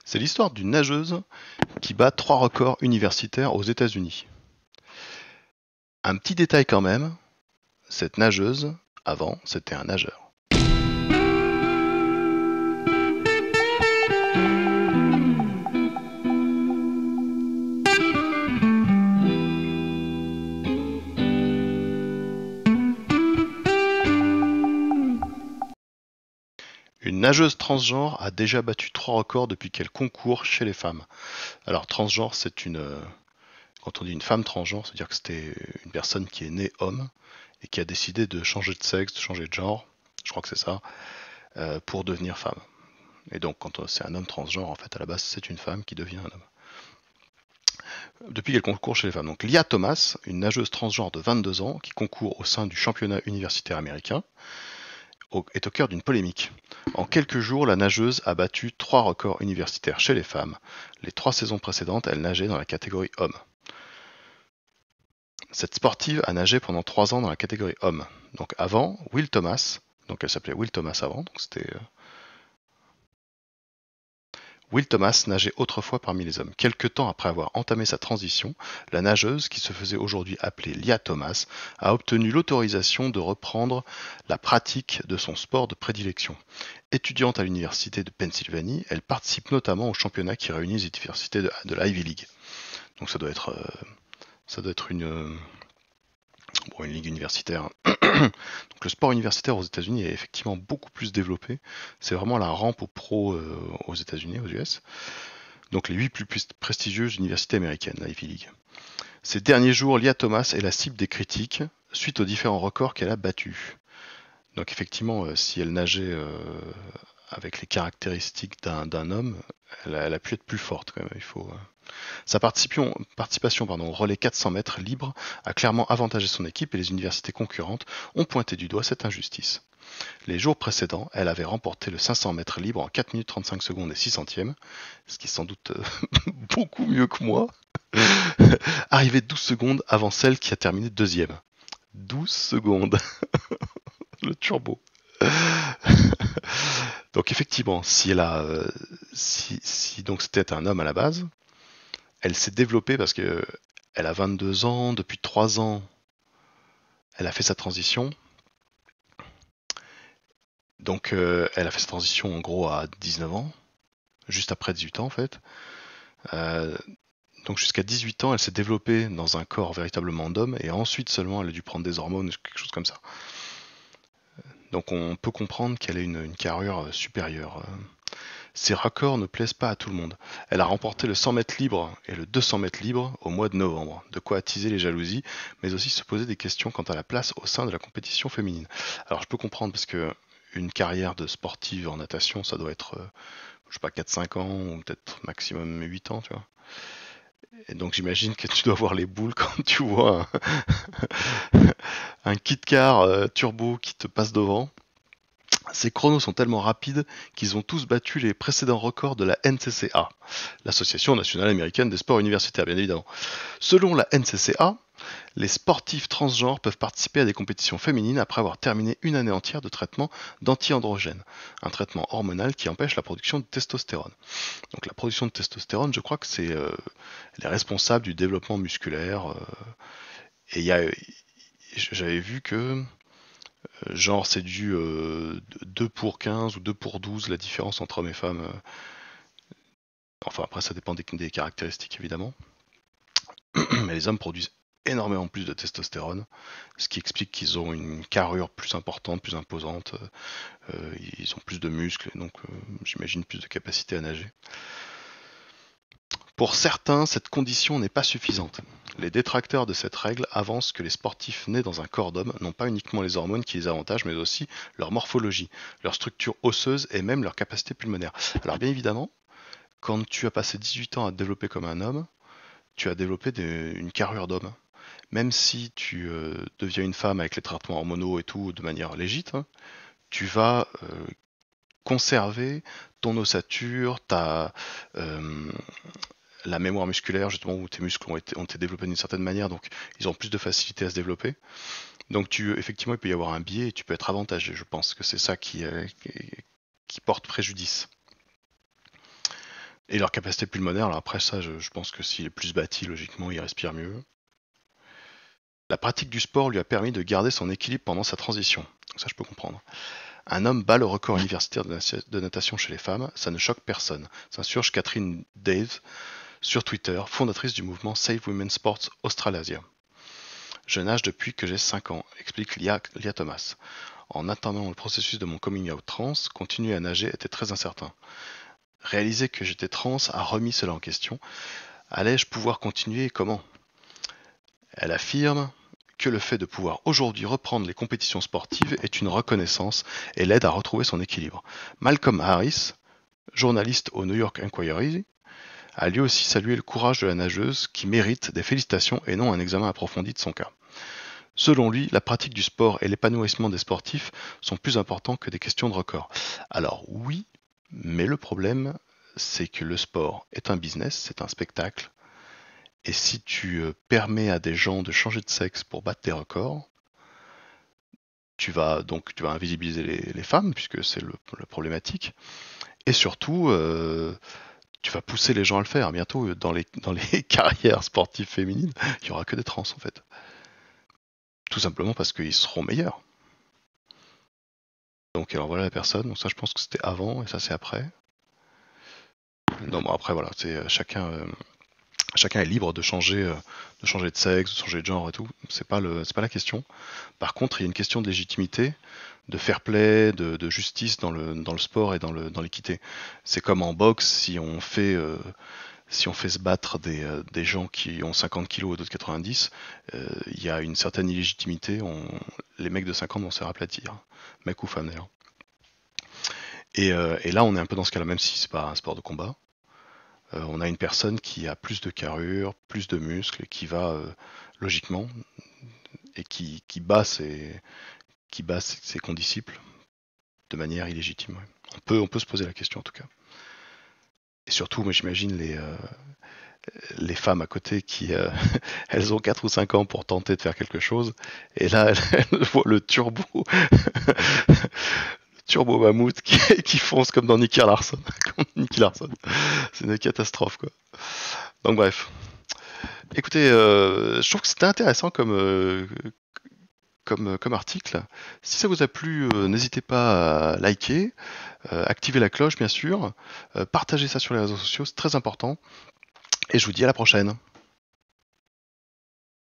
C'est l'histoire d'une nageuse qui bat 3 records universitaires aux États-Unis. Un petit détail quand même, cette nageuse, avant, c'était un nageur. Une nageuse transgenre a déjà battu 3 records depuis qu'elle concourt chez les femmes. Alors transgenre, c'est une... Quand on dit une femme transgenre, c'est-à-dire que c'était une personne qui est née homme et qui a décidé de changer de sexe, de changer de genre, je crois que c'est ça, pour devenir femme. Et donc quand c'est un homme transgenre, en fait à la base c'est une femme qui devient un homme. Depuis qu'elle concourt chez les femmes. Donc Lia Thomas, une nageuse transgenre de 22 ans qui concourt au sein du championnat universitaire américain, est au cœur d'une polémique. En quelques jours, la nageuse a battu 3 records universitaires chez les femmes. Les 3 saisons précédentes, elle nageait dans la catégorie homme. Cette sportive a nagé pendant 3 ans dans la catégorie homme. Donc avant, Will Thomas, donc elle s'appelait Will Thomas avant, donc c'était Will Thomas nageait autrefois parmi les hommes. Quelque temps après avoir entamé sa transition, la nageuse, qui se faisait aujourd'hui appeler Lia Thomas, a obtenu l'autorisation de reprendre la pratique de son sport de prédilection. Étudiante à l'université de Pennsylvanie, elle participe notamment au championnat qui réunit les universités de l'Ivy League. Donc ça doit être une ligue universitaire. Donc le sport universitaire aux États-Unis est effectivement beaucoup plus développé. C'est vraiment la rampe aux pros aux États-Unis, aux US. Donc les 8 plus prestigieuses universités américaines, la Ivy League. Ces derniers jours, Lia Thomas est la cible des critiques suite aux différents records qu'elle a battus. Donc effectivement, si elle nageait avec les caractéristiques d'un homme, elle a pu être plus forte quand même. Sa participation au relais 400 mètres libre a clairement avantagé son équipe et les universités concurrentes ont pointé du doigt cette injustice. Les jours précédents, elle avait remporté le 500 mètres libre en 4 minutes 35 secondes et 6 centièmes, ce qui est sans doute beaucoup mieux que moi, arrivée 12 secondes avant celle qui a terminé deuxième. 12 secondes. Le turbo. Donc effectivement, si donc c'était un homme à la base, elle s'est développée parce que elle a 22 ans, depuis 3 ans, elle a fait sa transition. Donc elle a fait sa transition en gros à 19 ans, juste après 18 ans en fait. Donc jusqu'à 18 ans, elle s'est développée dans un corps véritablement d'homme et ensuite seulement elle a dû prendre des hormones, quelque chose comme ça. Donc on peut comprendre qu'elle ait une carrure supérieure. Ces records ne plaisent pas à tout le monde. Elle a remporté le 100 mètres libre et le 200 mètres libre au mois de novembre, de quoi attiser les jalousies, mais aussi se poser des questions quant à la place au sein de la compétition féminine. Alors je peux comprendre parce que une carrière de sportive en natation, ça doit être, je sais pas, 4-5 ans ou peut-être maximum 8 ans, tu vois. Et donc j'imagine que tu dois avoir les boules quand tu vois un kit car turbo qui te passe devant. Ces chronos sont tellement rapides qu'ils ont tous battu les précédents records de la NCCA, l'Association nationale américaine des sports universitaires, bien évidemment. Selon la NCCA, les sportifs transgenres peuvent participer à des compétitions féminines après avoir terminé une année entière de traitement d'anti-androgène, un traitement hormonal qui empêche la production de testostérone. Donc la production de testostérone, je crois que elle est responsable du développement musculaire. Et j'avais vu que genre c'est du 2 pour 15 ou 2 pour 12 la différence entre hommes et femmes. Enfin après ça dépend des caractéristiques évidemment. Mais les hommes produisent énormément plus de testostérone, ce qui explique qu'ils ont une carrure plus importante, plus imposante, ils ont plus de muscles, et donc j'imagine plus de capacité à nager. Pour certains, cette condition n'est pas suffisante. Les détracteurs de cette règle avancent que les sportifs nés dans un corps d'homme n'ont pas uniquement les hormones qui les avantagent, mais aussi leur morphologie, leur structure osseuse et même leur capacité pulmonaire. Alors bien évidemment, quand tu as passé 18 ans à te développer comme un homme, tu as développé une carrure d'homme. Même si tu deviens une femme avec les traitements hormonaux et tout de manière légitime, tu vas conserver ton ossature, la mémoire musculaire, justement, où tes muscles ont été développés d'une certaine manière, donc ils ont plus de facilité à se développer. Donc effectivement, il peut y avoir un biais et tu peux être avantagé. Je pense que c'est ça qui porte préjudice. Et leur capacité pulmonaire, alors après ça, je pense que s'il est plus bâti, logiquement, il respire mieux. La pratique du sport lui a permis de garder son équilibre pendant sa transition. Donc ça, je peux comprendre. Un homme bat le record universitaire de natation chez les femmes, ça ne choque personne, s'insurge Catherine Dave sur Twitter, fondatrice du mouvement Save Women's Sports Australasia. Je nage depuis que j'ai 5 ans, explique Lia Thomas. En attendant le processus de mon coming out trans, continuer à nager était très incertain. Réaliser que j'étais trans a remis cela en question. Allais-je pouvoir continuer et comment ? Elle affirme que le fait de pouvoir aujourd'hui reprendre les compétitions sportives est une reconnaissance et l'aide à retrouver son équilibre. Malcolm Harris, journaliste au New York Inquiry, a lui aussi salué le courage de la nageuse qui mérite des félicitations et non un examen approfondi de son cas. Selon lui, la pratique du sport et l'épanouissement des sportifs sont plus importants que des questions de record. Alors oui, mais le problème, c'est que le sport est un business, c'est un spectacle. Et si tu permets à des gens de changer de sexe pour battre des records, tu vas invisibiliser les femmes, puisque c'est la problématique. Et surtout, tu vas pousser les gens à le faire. Bientôt, dans les carrières sportives féminines, il n'y aura que des trans, en fait. Tout simplement parce qu'ils seront meilleurs. Donc, alors voilà la personne. Donc ça, je pense que c'était avant, et ça, c'est après. Non, bon, après, voilà, c'est chacun est libre de changer de sexe, de changer de genre et tout. C'est pas la question. Par contre, il y a une question de légitimité, de fair play, de justice dans le sport et dans l'équité. C'est comme en boxe, si on fait se battre des gens qui ont 50 kilos et d'autres 90, il y a une certaine illégitimité. Les mecs de 50 vont se faire aplatir, mecs ou femmes d'ailleurs. Et là, on est un peu dans ce cas-là, même si c'est pas un sport de combat. On a une personne qui a plus de carrure, plus de muscles, et qui va logiquement et qui bat ses condisciples de manière illégitime. Ouais. On peut se poser la question en tout cas. Et surtout, moi j'imagine les femmes à côté qui elles ont 4 ou 5 ans pour tenter de faire quelque chose, et là elles voient le turbo turbo mammouth qui fonce comme dans Nicky Larson. C'est une catastrophe quoi. Donc bref. Écoutez, je trouve que c'était intéressant comme article. Si ça vous a plu, n'hésitez pas à liker, activer la cloche bien sûr, partagez ça sur les réseaux sociaux, c'est très important. Et je vous dis à la prochaine.